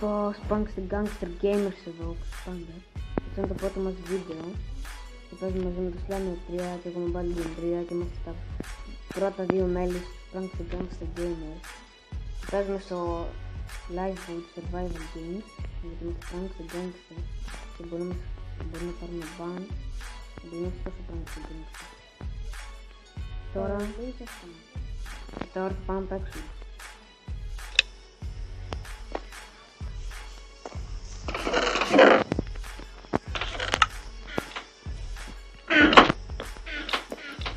Πω, Prankster Gangster Gamers εδώ, πάντα. Αυτό είναι το πρώτο μας βίντεο. Και παίζουμε μαζί με το Slime 3 και εγώ με πάλι την 3 και είμαστε τα πρώτα δύο μέλη του Prankster Gangster Gamers. Παίζουμε στο Livewood Survival Games, γιατί είμαστε Prankster Gangster και μπορούμε να πάρουμε ban επειδή είμαστε τόσο Prankster Gangster. Τώρα θα πάμε να παίξουμε.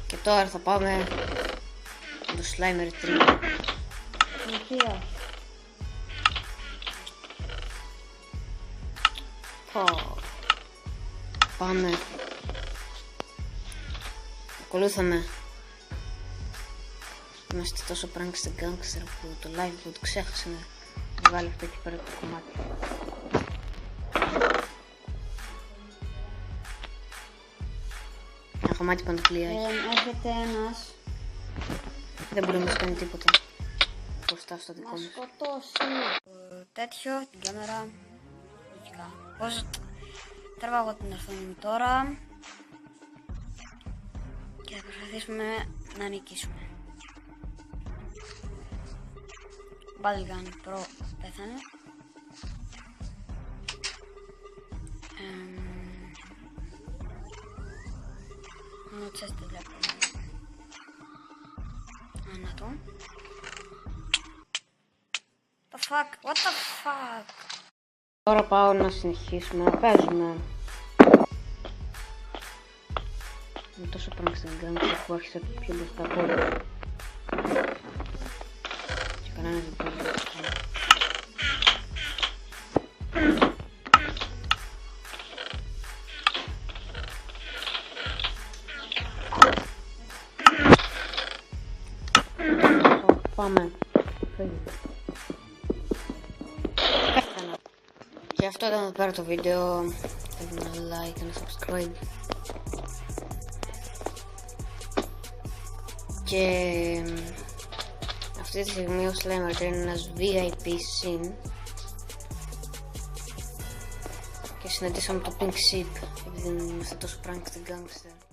Και τώρα θα πάμε με το Slimer 3. Συνεχεία. Πάμε. Ακολούθαμε. Είμαστε τόσο Prankster Gangster που το Livewood ξέχασε να βγάλει αυτό εκεί πέρα το κομμάτι. Ένα κομμάτι παντοκλία έχει. Έρχεται ένας Δεν μπορεί να μας κάνει τίποτα. Μπροστά στο δικό να μας. σκοτώσει. Τέτοιο, την κάμερα. Λογικά. Πώς τραβάω εγώ την οθόνη μου τώρα. Και θα προσπαθήσουμε να νικήσουμε. Balgan Pro πέθανε. Μόνο τσέστη βλέπω. Να το. The fuck, what the fuck. Τώρα πάω να συνεχίσουμε να παίζουμε. Είναι τόσο Prankster Gangster που άρχισε πιο μπροστά από όλα. Και κανένας δεν παίζει μπροστά. Πάμε. Και αυτό ήταν εδώ πέρα το βίντεο. Θέλουμε ένα like, ένα subscribe. Και αυτή τη στιγμή ο Slimer είναι ένας VIP sim. Και συναντήσαμε το Pink Sheep επειδή είμαστε τόσο Prankster Gangster.